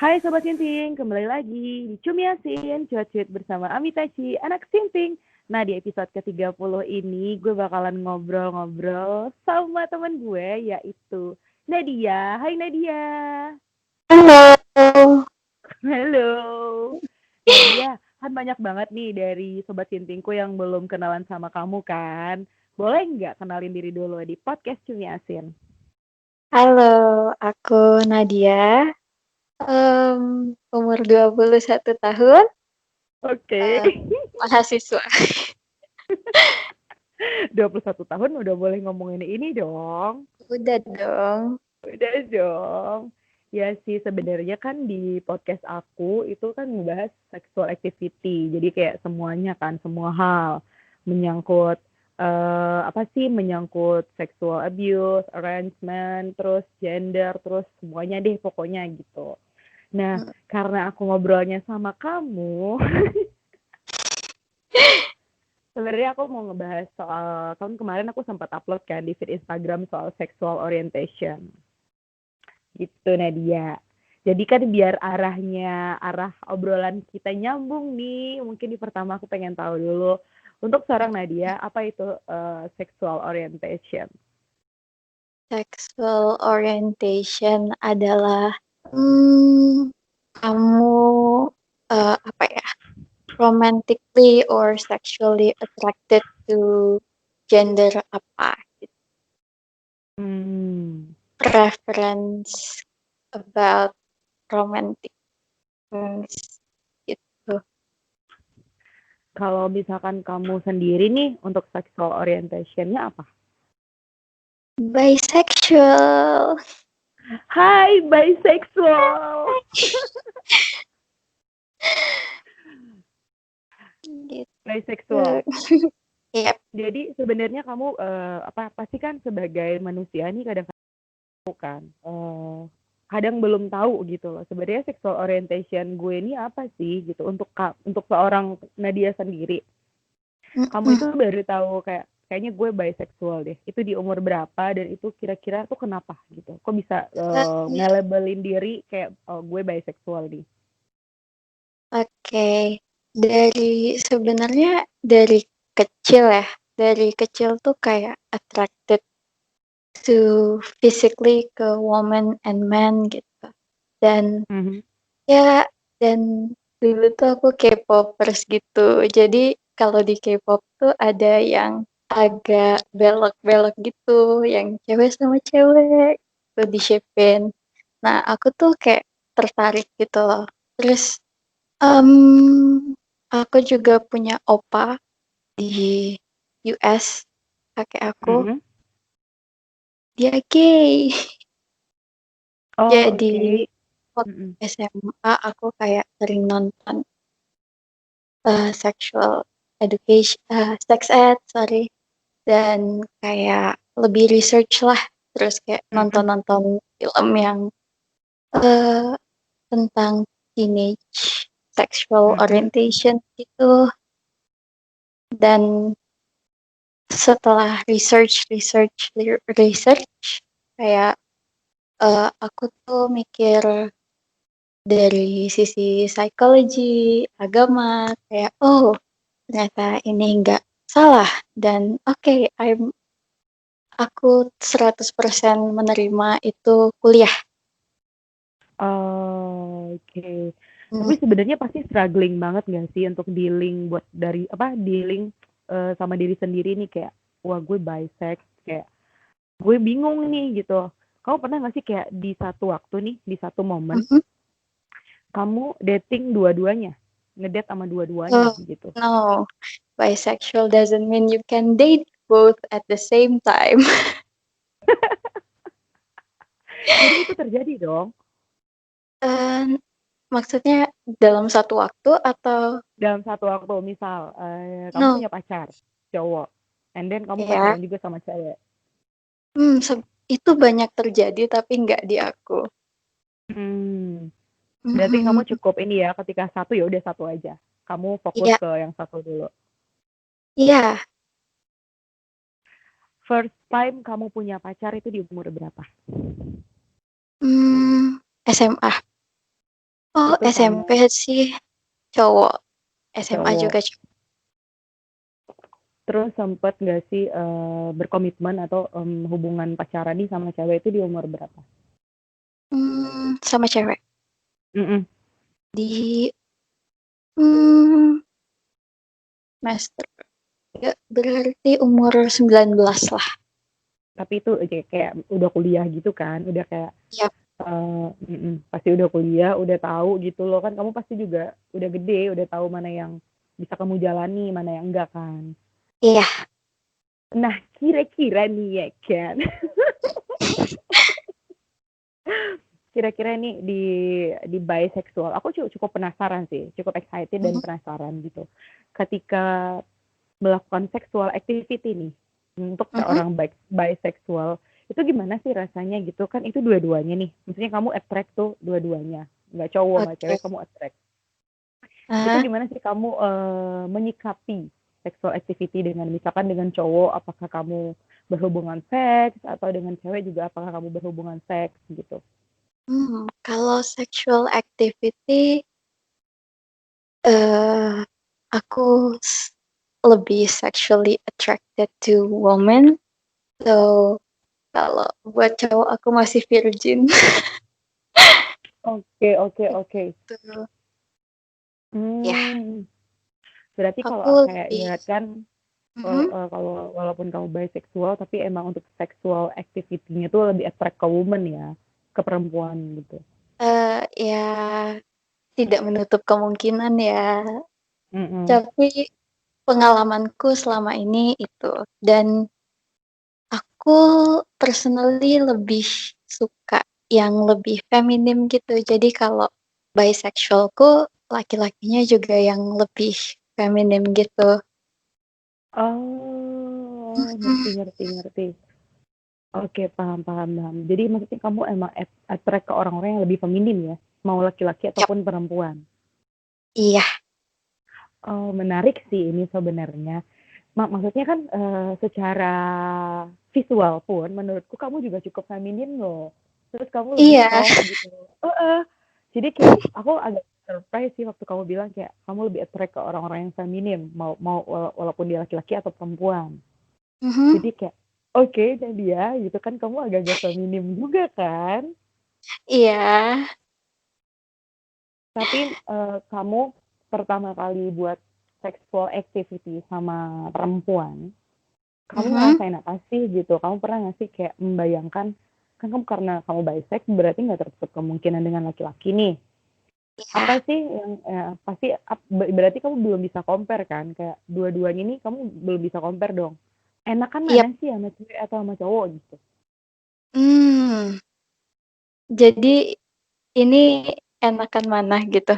Hai Sobat Sinting, kembali lagi di Cumi Asin, cuat-cuit bersama Amitachi, anak Sinting. Nah, di episode ke-30 ini gue bakalan ngobrol-ngobrol sama teman gue, yaitu Nadia. Hai Nadia. Halo. Halo. Nadia, kan banyak banget nih dari Sobat Sintingku yang belum kenalan sama kamu kan. Boleh nggak kenalin diri dulu di podcast Cumi Asin? Halo, aku Nadia, umur 21 tahun, Oke. eee, mahasiswa. 21 tahun udah boleh ngomongin ini dong. Udah dong. Udah dong. Ya sih sebenarnya kan di podcast aku itu kan ngebahas sexual activity. Jadi kayak semuanya kan, semua hal menyangkut apa sih menyangkut sexual abuse, arrangement, terus gender, terus semuanya deh pokoknya gitu. Nah, Mhm. karena aku ngobrolnya sama kamu, sebenarnya aku mau ngebahas soal kan kemarin aku sempat upload kan di feed Instagram soal sexual orientation. Gitu Nadia. Jadi kan biar arah obrolan kita nyambung nih, mungkin di pertama aku pengen tahu dulu, untuk seorang Nadia, apa itu sexual orientation? Sexual orientation adalah, mmm, kamu, apa ya, romantically or sexually attracted to gender apa gitu. Hmm, Preference about romantic things gitu. kalau misalkan kamu sendiri nih untuk sexual orientationnya apa? Bisexual. Hai, bisexual. Gitu. Bisexual. Yap. Jadi sebenarnya kamu apa pasti kan sebagai manusia nih kadang kan kadang belum tahu gitu loh sebenarnya sexual orientation gue ini apa sih gitu untuk seorang Nadia sendiri kamu Mhm. itu baru tahu kayaknya gue bisexual deh itu di umur berapa dan itu kira-kira tuh kenapa gitu kok bisa nge-labelin diri kayak gue bisexual nih. Oke. Sebenarnya dari kecil ya, dari kecil tuh kayak attracted to physically ke woman and man gitu. Dan Mhm. ya, dan dulu tuh aku K-popers gitu. Jadi kalau di K-pop tuh ada yang agak belok-belok gitu, yang cewek sama cewek tuh di-ship-in. Nah, aku tuh kayak tertarik gitu loh. Terus, aku juga punya oppa di US, kakek aku, Mhm. dia gay. Oh Jadi oke. waktu Mhm. SMA aku kayak sering nonton, sexual education sex ed, sorry, dan kayak lebih research lah, terus kayak Mhm. nonton-nonton film yang, eee, tentang teenage sexual Mhm. orientation gitu. Dan setelah research kayak, aku tuh mikir dari sisi psikologi, agama, kayak, "Oh, ternyata ini nggak salah," dan oke, aku 100% menerima itu kuliah. Oh, oke. Tapi Mmm, sebenarnya pasti struggling banget nggak sih untuk dealing buat dari apa dealing sama diri sendiri nih kayak wah gue bisex kayak gue bingung nih gitu. Kamu pernah nggak sih kayak di satu waktu nih di satu momen mhm. kamu dating dua-duanya, ngedate sama dua-duanya Oh, gitu. no, bisexual doesn't mean you can date both at the same time. Jadi itu terjadi dong Eee, Maksudnya dalam satu waktu atau dalam satu waktu misal kamu no, punya pacar cowok, and then kamu ya, pacaran juga sama cewek. mmm, itu banyak terjadi tapi nggak di aku. Hmm. Berarti kamu Mhm, cukup ini ya, ketika satu ya udah satu aja. Kamu fokus iya ke yang satu dulu. iya, First time kamu punya pacar itu di umur berapa? SMA. Oh, Itu sama SMP sih cowok, SMA cowok. juga cowok. Terus sempet nggak sih berkomitmen atau hubungan pacaran nih sama cewek itu di umur berapa? Sama cewek. Mm-mm. Di hmm, semester ya berarti umur 19 lah. Tapi itu kayak udah kuliah gitu kan, udah kayak Yap. pasti udah kuliah, udah tahu gitu loh kan kamu pasti juga udah gede, udah tahu mana yang bisa kamu jalani, mana yang enggak kan. Iya. Nah, kira-kira nih ya kan. Kira-kira nih di bisexual, aku cukup penasaran sih, cukup excited dan Mhm, penasaran gitu. Ketika melakukan sexual activity nih untuk mhm. seorang bisexual itu gimana sih rasanya gitu kan itu dua-duanya nih maksudnya kamu attract tuh dua-duanya nggak cowok nggak Oke. cewek kamu attract itu Ah, gimana sih kamu menyikapi sexual activity dengan misalkan dengan cowok apakah kamu berhubungan seks atau dengan cewek juga apakah kamu berhubungan seks gitu. kalau sexual activity, eee, aku lebih sexually attracted to women. So, kalau buat cowok aku masih virgin. Oke oke oke. Gitu. Ya, Hmm, berarti kalau aku kayak lebih ibaratkan mhm, kalau walaupun kamu bisexual tapi emang untuk sexual activity-nya tuh lebih attract ke woman ya, ke perempuan gitu. ya tidak menutup kemungkinan ya, Mhm. tapi pengalamanku selama ini itu, dan aku personally lebih suka yang lebih feminim gitu. Jadi kalau bisexual-ku laki-lakinya juga yang lebih feminim gitu. Oh, ngerti Mhm, ngerti ngerti. Oke, paham paham paham. Jadi maksudnya kamu emang attract ke orang-orang yang lebih feminim ya, mau laki-laki yap, ataupun perempuan? iya, Oh, menarik sih ini sebenarnya. Maksudnya kan, secara visual pun menurutku kamu juga cukup feminin loh. Terus kamu lebih iya, soft gitu. Heeh. Jadi kayak aku agak surprise sih waktu kamu bilang kayak kamu lebih attract ke orang-orang yang feminin, mau mau walaupun dia laki-laki atau perempuan. mhm, Jadi kayak, oke Nadia gitu kan kamu agak-agak feminim juga kan. iya, Tapi, kamu pertama kali buat sexual activity sama perempuan, kamu mhm, ngerasain apa sih gitu? Kamu pernah nggak sih kayak membayangkan, kan kamu karena kamu bisex berarti nggak tertutup kemungkinan dengan laki-laki nih. iya, Apa sih yang pasti berarti kamu belum bisa compare kan? Kayak dua-duanya ini kamu belum bisa compare dong. Enakan iya, mana sih sama cewek atau sama cowok gitu? mmm, jadi ini enakan mana gitu?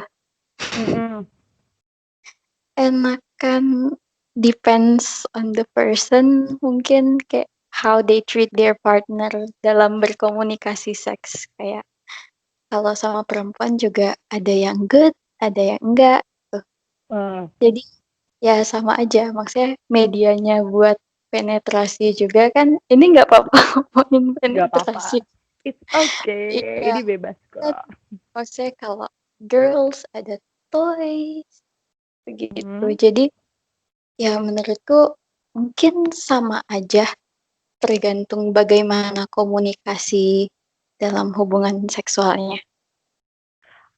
Mhm. Enakan depends on the person mungkin kayak how they treat their partner dalam berkomunikasi seks. Kayak kalau sama perempuan juga ada yang good, ada yang enggak tuh. Heeh, Jadi ya sama aja, maksudnya medianya buat penetrasi juga kan ini nggak apa-apa ngomongin nggak apa-apa. penetrasi. It's okay, Iya, ini bebas kan kok. maksudnya kalau girls ada toys begitu. Mhm. Jadi ya menurutku mungkin sama aja, tergantung bagaimana komunikasi dalam hubungan seksualnya.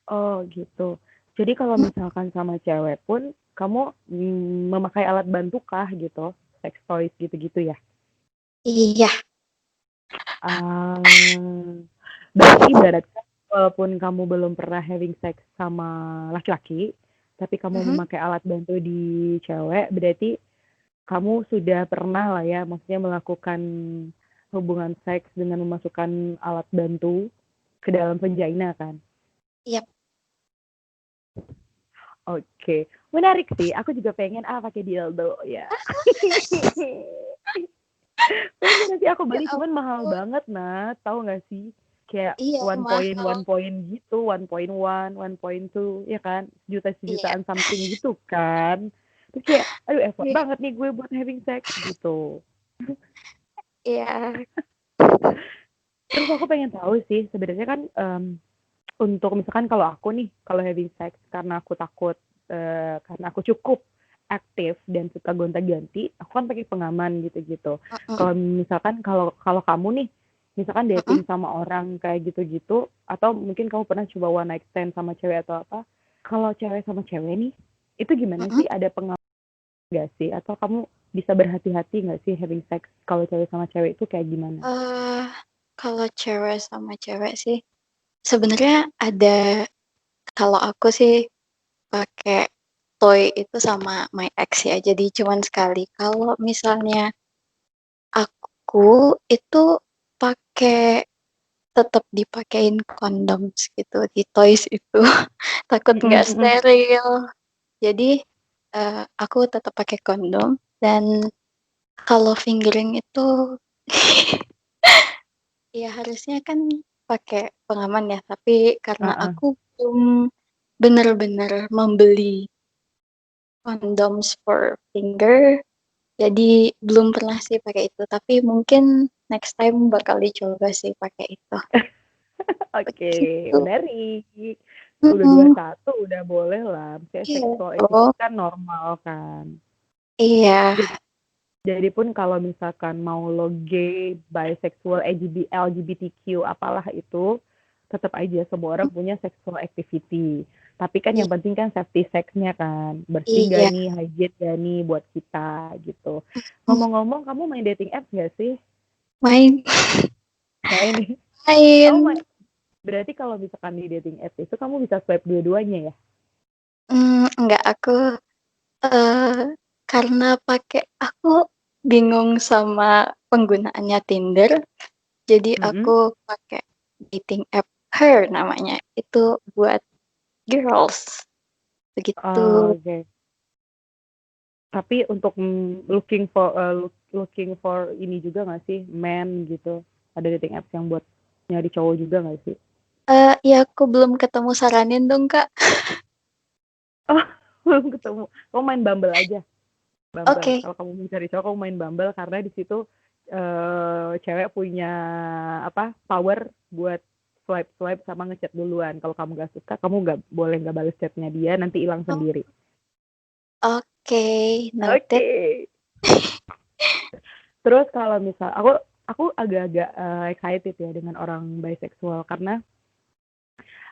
Oh gitu. Jadi kalau Mhm, misalkan sama cewek pun kamu, memakai alat bantu kah gitu? Sex toys gitu-gitu ya? iya, Ah, berarti ibaratkan walaupun kamu belum pernah having sex sama laki-laki, tapi kamu mhm, memakai alat bantu di cewek, berarti kamu sudah pernah lah ya, maksudnya melakukan hubungan seks dengan memasukkan alat bantu ke dalam vagina kan? iya, Oke, menarik sih. Aku juga pengen pakai dildo ya. Pengen nanti aku ya beli cuman mahal ampun, banget nah, tahu nggak sih? Kayak iya mahal, one point gitu, 1.2 ya kan? iya, Sejutaan something gitu kan. Terus kayak, aduh effort iya, banget nih gue buat having sex gitu. iya, Terus aku pengen tahu sih sebenarnya kan Untuk misalkan kalau aku nih, kalau having sex karena aku takut, karena aku cukup aktif dan suka gonta-ganti, aku kan pakai pengaman gitu-gitu. Mhm Kalau misalkan kalau kalau kamu nih, misalkan mhm. dating sama orang kayak gitu-gitu, atau mungkin kamu pernah coba one night stand sama cewek atau apa, kalau cewek sama cewek nih, itu gimana Mhm. sih? Ada pengaman nggak sih? Atau kamu bisa berhati-hati nggak sih having sex kalau cewek sama cewek itu kayak gimana? Eee, Kalau cewek sama cewek sih, sebenarnya ada kalau aku sih pakai toy itu sama my ex ya, jadi cuman sekali. Kalau misalnya aku itu pakai tetap dipakein kondom gitu di toys itu, takut nggak Mhm mhm. steril. Jadi, aku tetap pakai kondom dan kalau fingering itu ya harusnya kan pakai pengaman ya, tapi karena Heeh. aku belum bener-bener membeli condoms for finger, jadi belum pernah sih pakai itu, tapi mungkin next time bakal dicoba sih pakai itu. Oke, Begitu. menarik. Udah Mhm. 21 udah boleh lah, maksudnya Iya sexual dong. activity kan normal kan. Iya. Jadi jadi pun kalau misalkan mau lo gay, bisexual, LGBTQ apalah itu, tetap aja semua orang punya sexual activity. Tapi kan yang penting kan safety sex-nya kan, bersih gak Iya. nih, hygiene gak nih buat kita gitu. Mhm. Ngomong-ngomong, kamu main dating apps gak sih? Main Main nih. Kamu main. berarti kalau misalkan di dating apps itu kamu bisa swipe dua-duanya ya? Enggak, eee, karena aku bingung sama penggunaannya Tinder, jadi Mhm. aku pakai dating app Her namanya, itu buat girls, begitu. Oke. Tapi untuk looking for ini juga nggak sih, man gitu? Ada dating apps yang buat nyari cowok juga nggak sih? Ya aku belum ketemu, saranin dong, Kak. Oh, belum ketemu. Kamu main Bumble aja. Bumble. Oke. Kalau kamu mencari cowok, kamu main Bumble karena di situ cewek punya apa power buat swipe swipe sama ngechat duluan. Kalau kamu nggak suka, kamu nggak boleh nggak balas chatnya dia, nanti hilang Oh, sendiri. oke, noted. Oke. Terus kalau misal aku agak-agak excited ya dengan orang bisexual karena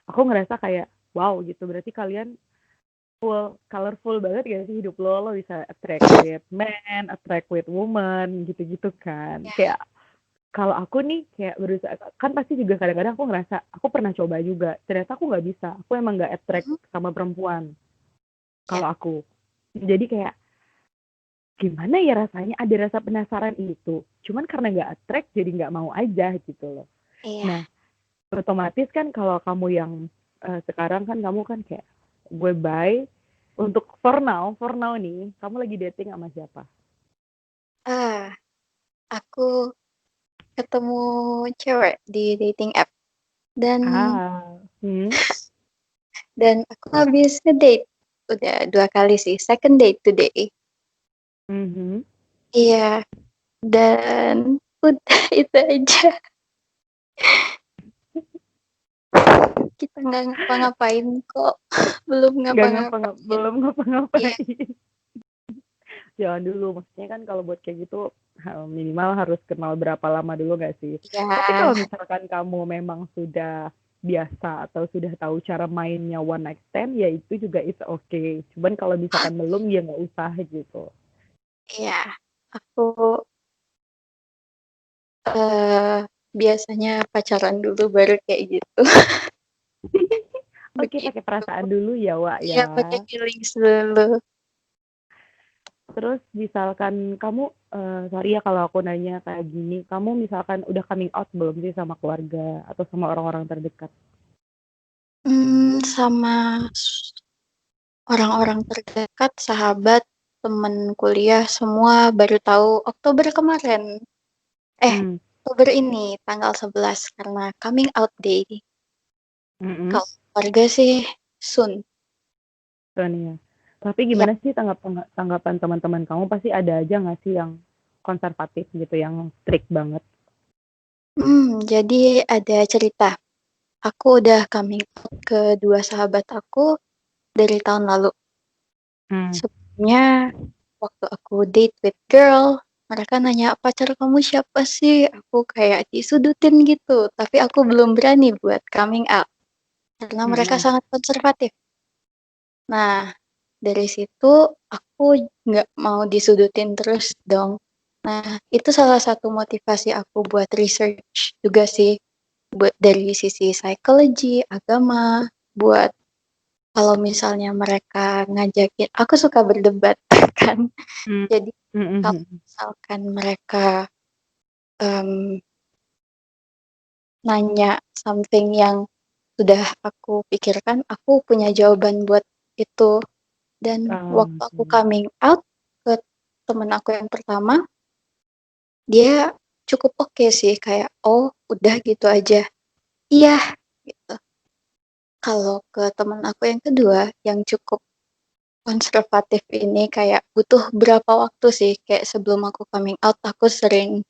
aku ngerasa kayak wow gitu berarti kalian colorful banget gak sih hidup lo bisa attract with men, attract with woman gitu-gitu kan. Ya. Kayak kalau aku nih kayak berusaha kan pasti juga kadang-kadang aku ngerasa aku pernah coba juga ternyata aku nggak bisa aku emang nggak attract Mhm. sama perempuan Ya. kalau aku jadi kayak gimana ya rasanya ada rasa penasaran itu cuman karena nggak attract jadi nggak mau aja gitu loh. Iya. Nah, otomatis kan kalau kamu yang sekarang kan kamu kan kayak gue bye untuk for now nih, kamu lagi dating sama siapa? Ah, aku ketemu cewek di dating app dan Ah, aku habis ngedate udah 2 kali sih, second date today. mhm. Iya, dan udah itu aja. Kita nggak ngapa-ngapain kok, belum Nggak ngapa-ngapain. belum Iya. ngapa-ngapain. Jangan dulu, maksudnya kan kalau buat kayak gitu minimal harus kenal berapa lama dulu nggak sih? Tapi Iya. kalau misalkan kamu memang sudah biasa atau sudah tahu cara mainnya one night stand, ya itu juga it's okay. Cuman kalau misalkan belum, ya nggak usah gitu. Iya, aku, eee, biasanya pacaran dulu baru kayak gitu, Oke, begitu. pakai perasaan dulu ya, Wak, Iya, ya. pakai feelings dulu. Terus misalkan kamu, sorry ya kalau aku nanya kayak gini, kamu misalkan udah coming out belum sih sama keluarga atau sama orang-orang terdekat? Sama orang-orang terdekat, sahabat, temen kuliah, semua baru tahu Oktober kemarin. Eh, Hmm, Oktober ini tanggal 11 karena coming out day. mhm, Kalau keluarga sih soon. Sonia. Tapi Ya. gimana sih tanggapan teman-teman kamu pasti ada aja nggak sih yang konservatif gitu, yang strict banget? Jadi ada cerita. aku udah coming out ke 2 sahabat aku dari tahun lalu. Hmm. Sebelumnya waktu aku date with girl, mereka nanya, "Pacar kamu siapa sih?" Aku kayak disudutin gitu, tapi aku belum berani buat coming out karena mereka Mm-mm. sangat konservatif. Nah, dari situ aku nggak mau disudutin terus dong. Nah, itu salah satu motivasi aku buat research juga sih, buat dari sisi psikologi, agama, buat kalau misalnya mereka ngajakin, aku suka berdebat kan. Mm. Jadi kalau Mm-mm. misalkan mereka em, nanya something yang sudah aku pikirkan, aku punya jawaban buat itu. Dan waktu aku Oke. coming out ke temen aku yang pertama, dia cukup oke sih, kayak, "Oh, udah gitu aja." Iya, gitu. Kalau ke temen aku yang kedua, yang cukup konservatif ini kayak butuh berapa waktu sih, kayak sebelum aku coming out, aku sering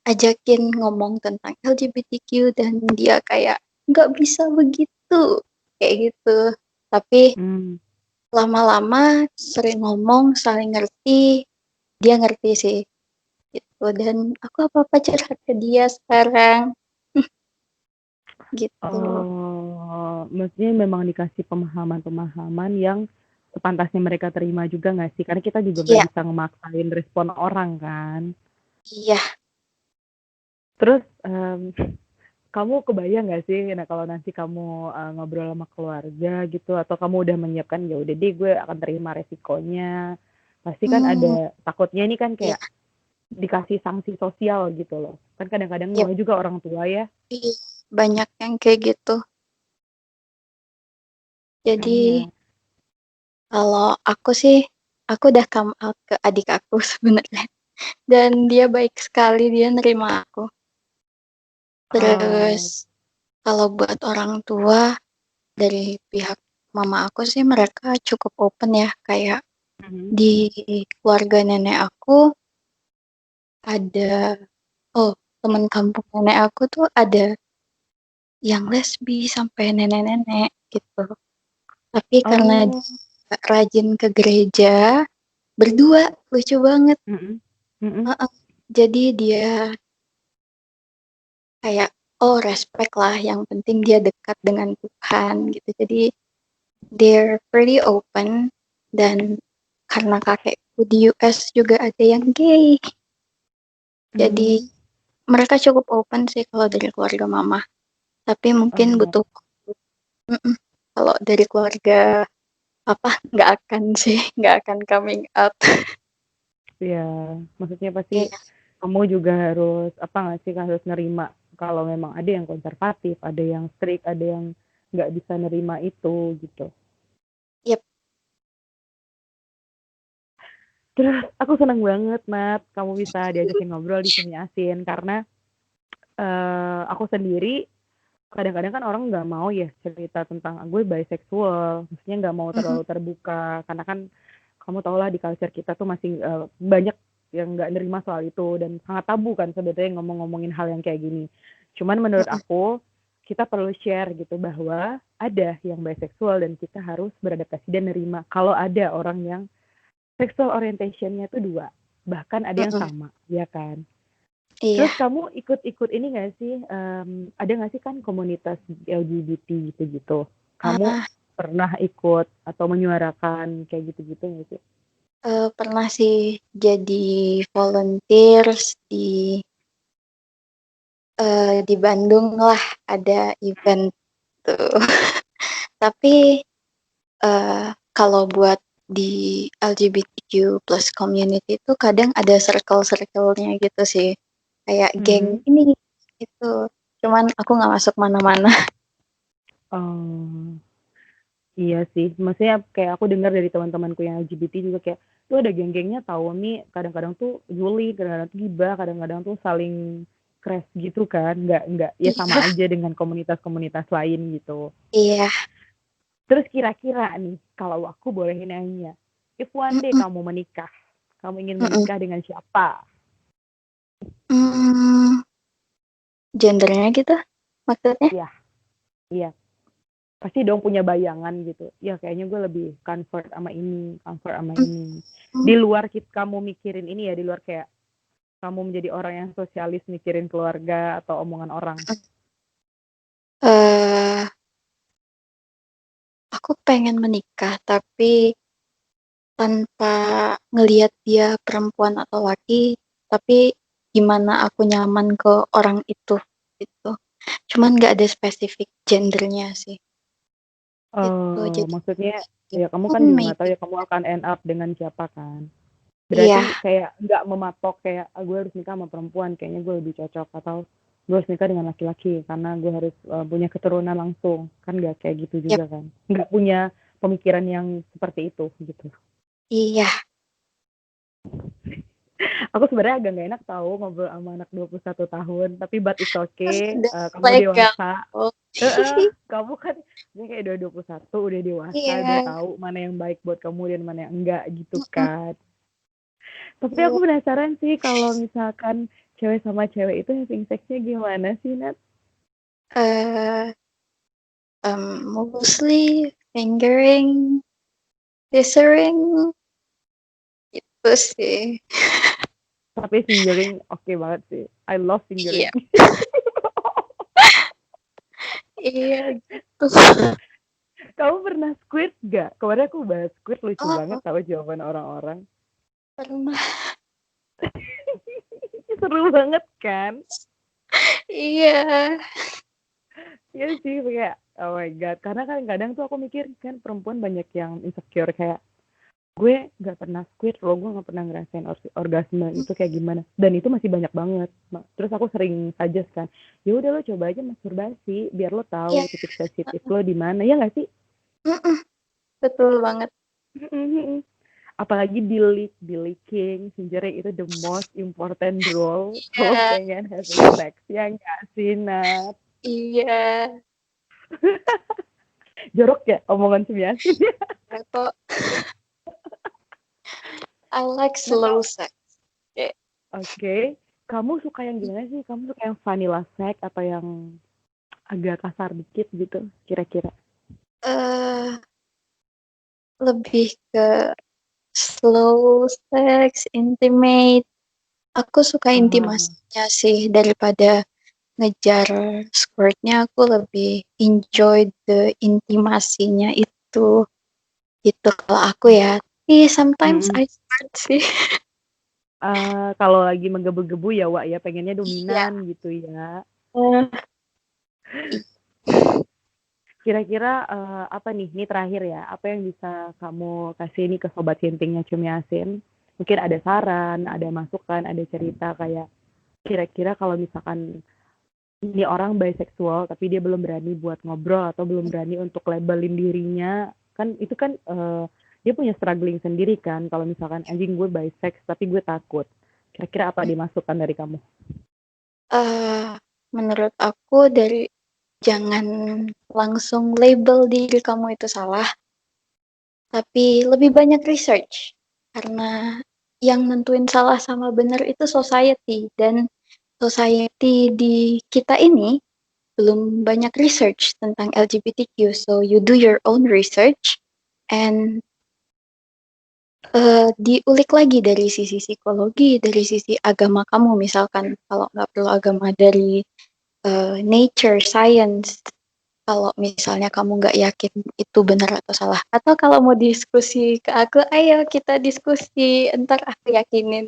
ajakin ngomong tentang LGBTQ dan dia kayak, "Nggak bisa begitu." Kayak gitu. Tapi Hmm. lama-lama sering ngomong, saling ngerti, dia ngerti sih. Gitu, dan aku apa-apa curhat ke dia sekarang. Gitu. Oh, maksudnya memang dikasih pemahaman-pemahaman yang sepantasnya mereka terima juga nggak sih? Karena kita juga nggak Iya, bisa ngemaksain respon orang kan. iya. Terus kamu kebayang nggak sih, nah kalau nanti kamu ngobrol sama keluarga gitu, atau kamu udah menyiapkan ya udah deh gue akan terima resikonya. Pasti kan Hmm, ada takutnya ini kan iya, kayak dikasih sanksi sosial gitu loh. Kan kadang-kadang iya, namanya juga orang tua ya. iya. Banyak yang kayak gitu. Jadi Makanya. kalau aku sih, aku udah come out ke adik aku sebenarnya. Dan dia baik sekali, dia nerima aku. Terus Oh. kalau buat orang tua dari pihak mama aku sih mereka cukup open ya, kayak Mhm. di keluarga nenek aku ada, oh, teman kampung nenek aku tuh ada yang lesbi sampai nenek-nenek gitu. Tapi karena Oh. dia rajin ke gereja, berdua, lucu banget. Mhm. Mhm. Heeh. Jadi dia kayak, oh respect lah, yang penting dia dekat dengan Tuhan gitu. Jadi they're pretty open, dan karena kakekku di US juga ada yang gay. Jadi Mmm. mereka cukup open sih kalau dari keluarga mama. Tapi mungkin Oh, butuh waktu. Mm-mm. Kalau dari keluarga apa nggak akan sih, nggak akan coming out. iya. Maksudnya pasti Iya, kamu juga harus, apa nggak sih, harus nerima kalau memang ada yang konservatif, ada yang strict, ada yang nggak bisa nerima itu, gitu. yep. Terus aku seneng banget, Nat, kamu bisa diajakin ngobrol di Semi Asin, karena, aku sendiri kadang-kadang kan orang nggak mau ya cerita tentang, "Ah, gue bisexual," maksudnya nggak mau Mhm. terlalu terbuka, karena kan kamu tau lah di culture kita tuh masih banyak yang nggak nerima soal itu dan sangat tabu kan sebenarnya ngomong-ngomongin hal yang kayak gini. Cuman menurut Mhm. aku kita perlu share gitu bahwa ada yang bisexual dan kita harus beradaptasi dan nerima kalau ada orang yang sexual orientationnya tuh dua, bahkan ada yang Mhm. sama, ya kan? Iya. Terus kamu ikut-ikut ini nggak sih, ada nggak sih kan komunitas LGBT gitu-gitu? Kamu Ah, pernah ikut atau menyuarakan kayak gitu-gitu nggak sih? pernah sih jadi volunteers di Bandung lah, ada event tuh. Tapi kalau buat di LGBTQ plus community itu kadang ada circle-circle-nya gitu sih. Kayak geng Mhm. ini gitu. Cuman aku nggak masuk mana-mana. Oh, iya sih. Maksudnya kayak aku dengar dari teman-temanku yang LGBT juga kayak, tuh ada geng-gengnya tahu nih, kadang-kadang tuh julid, kadang-kadang tuh gibah, kadang-kadang tuh saling crash gitu kan. Nggak, ya sama Iya, aja dengan komunitas-komunitas lain gitu. iya. Terus kira-kira nih, kalau aku boleh nanya, if one day Mm-mm, kamu menikah, kamu ingin mm-mm. menikah dengan siapa? Hmm, gendernya gitu maksudnya? Ya, Iya, pasti dong punya bayangan gitu. Ya kayaknya gue lebih comfort sama ini, comfort sama ini. Di luar kamu mikirin ini ya, di luar kayak kamu menjadi orang yang sosialis mikirin keluarga atau omongan orang. Eh, aku pengen menikah tapi tanpa ngelihat dia perempuan atau laki, tapi gimana aku nyaman ke orang itu gitu. Cuman nggak ada spesifik gendernya sih. Gitu. Oh, Jadi maksudnya ya kamu kan juga nggak tahu maybe ya kamu akan end up dengan siapa kan. iya, Berarti kayak nggak mematok kayak gue harus nikah sama perempuan, kayaknya gue lebih cocok, atau gue harus nikah dengan laki-laki karena gue harus punya keturunan langsung. Kan nggak kayak gitu yap, juga kan. Nggak punya pemikiran yang seperti itu gitu. iya. Aku sebenarnya agak nggak enak tahu ngobrol sama anak 21 tahun, tapi but it's okay. Udah Kamu legal. dewasa. Oh. Kamu kan ini kayak udah 21, udah dewasa, udah Iya. tahu mana yang baik buat kamu dan mana yang enggak gitu Mm-mm. kan. Tapi aku Iya. penasaran sih kalau misalkan cewek sama cewek itu having sexnya gimana sih, Nat? Eh, mostly fingering, kissing, itu sih. Tapi fingering oke banget sih. I love fingering. Iya, iya gitu. Kamu pernah squid gak? Kemarin aku bahas squid, lucu banget Oh, tahu jawaban orang-orang. pernah. Seru banget kan? Iya. Iya sih kayak oh my god. Karena kan kadang tuh aku mikir kan perempuan banyak yang insecure kayak gue nggak pernah squid loh, gue nggak pernah ngerasain orgasme itu kayak gimana, dan itu masih banyak banget. Terus aku sering suggest kan, ya udah lo coba aja masturbasi biar lo Iya. tahu titik sensitif lo di mana, ya nggak sih? Mm-mm. Betul banget. Apalagi di licking fingering itu the most important role kalau Iya. pengen having sex, ya nggak sih Nat? Iya. Jorok ya omongan Sumiasin. Ya kok. I like Nah slow kalau sex. Oke. oke, kamu suka yang gimana sih? Kamu suka yang vanilla sex atau yang agak kasar dikit gitu kira-kira? Eh, lebih ke slow sex, intimate. Aku suka Ah, intimasinya sih daripada ngejar squirtnya. Aku lebih enjoy the intimasinya itu. Gitu kalau aku ya. Tapi sometimes mm-mm. I squirt sih. Kalau lagi menggebu-gebu ya Wak ya pengennya Iya. dominan gitu ya. Eh, Kira-kira apa nih? Ini terakhir ya. Apa yang bisa kamu kasih nih ke sobat hintingnya Cumi Asin? Mungkin ada saran, ada masukan, ada cerita kayak kira-kira kalau misalkan ini orang bisexual tapi dia belum berani buat ngobrol atau belum berani untuk labelin dirinya, kan itu kan dia punya struggling sendiri kan kalau misalkan anjing gue bisex tapi gue takut. Kira-kira apa dimasukkan dari kamu? eh, menurut aku dari jangan langsung label diri kamu itu salah, tapi lebih banyak research. Karena yang nentuin salah sama benar itu society, dan society di kita ini belum banyak research tentang LGBTQ. So you do your own research and diulik lagi dari sisi psikologi, dari sisi agama kamu, misalkan kalau nggak perlu agama, dari nature, science. Kalau misalnya kamu nggak yakin itu benar atau salah, atau kalau mau diskusi ke aku, ayo kita diskusi, entar aku yakinin.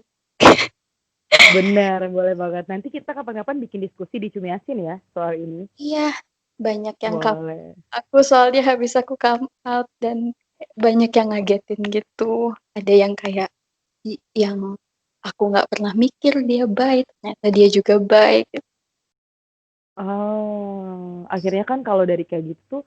Benar, boleh banget. Nanti kita kapan-kapan bikin diskusi di Cumi Asin ya soal ini. Iya, banyak yang Boleh. aku soalnya habis aku come out dan banyak yang ngagetin gitu. Ada yang kayak yang aku nggak pernah mikir dia baik, ternyata dia juga baik. Oh, akhirnya kan kalau dari kayak gitu tuh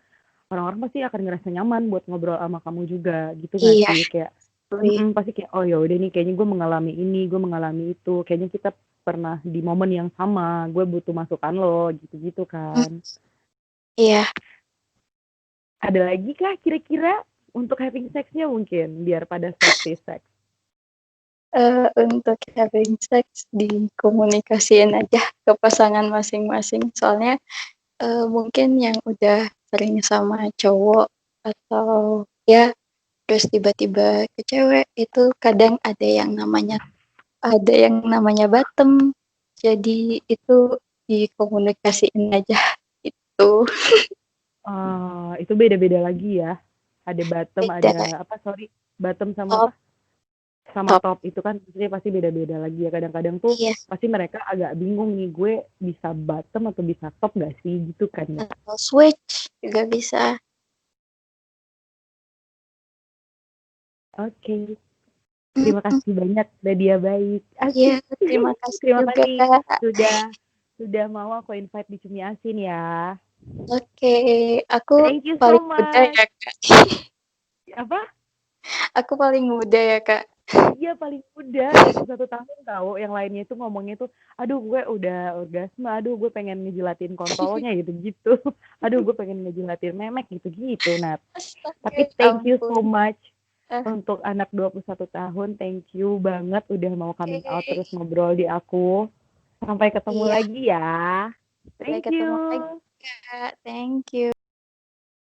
orang-orang pasti akan ngerasa nyaman buat ngobrol sama kamu juga, gitu nggak Iya, sih? Kayak, Louis. pasti kayak, oh ya udah nih, kayaknya gue mengalami ini, gue mengalami itu, kayaknya kita pernah di momen yang sama, gue butuh masukan lo, gitu-gitu Mm, kan. iya. Ada lagi kah kira-kira untuk having sexnya mungkin, biar pada sexy sex? Untuk having sex dikomunikasiin aja ke pasangan masing-masing. Soalnya Mungkin yang udah sering sama cowok atau ya terus tiba-tiba ke cewek itu kadang ada yang namanya bottom. Jadi itu dikomunikasiin aja gitu. Itu beda-beda lagi ya. Ada bottom, Beda. ada apa, sorry, bottom sama Top, apa? Sama top. top itu kan maksudnya pasti beda-beda lagi ya. Kadang-kadang tuh Iya, pasti mereka agak bingung nih, gue bisa bottom atau bisa top gak sih gitu kan ya. atau switch juga bisa. Oke, terima Mhm. kasih banyak Nadia Baik. Iya, Asik. terima kasih Terima juga, kasih Kak. sudah mau aku invite di Cumi Asin ya. Oke, aku Thank you so paling muda much. ya, Kak. Apa? Aku paling muda ya, Kak. Iya paling muda 21 tahun tahu. Yang lainnya itu ngomongnya tuh, aduh gue udah orgasme, aduh gue pengen ngejilatin kontolnya gitu-gitu. Aduh gue pengen ngejilatin memek gitu-gitu. Nah, Astaga, tapi ya thank you so ampun. much Ah, untuk anak 21 tahun. Thank you banget udah mau coming out oke. terus ngobrol di aku. Sampai ketemu Iya, lagi ya. sampai Thank you. ketemu lagi, Kak. Thank you.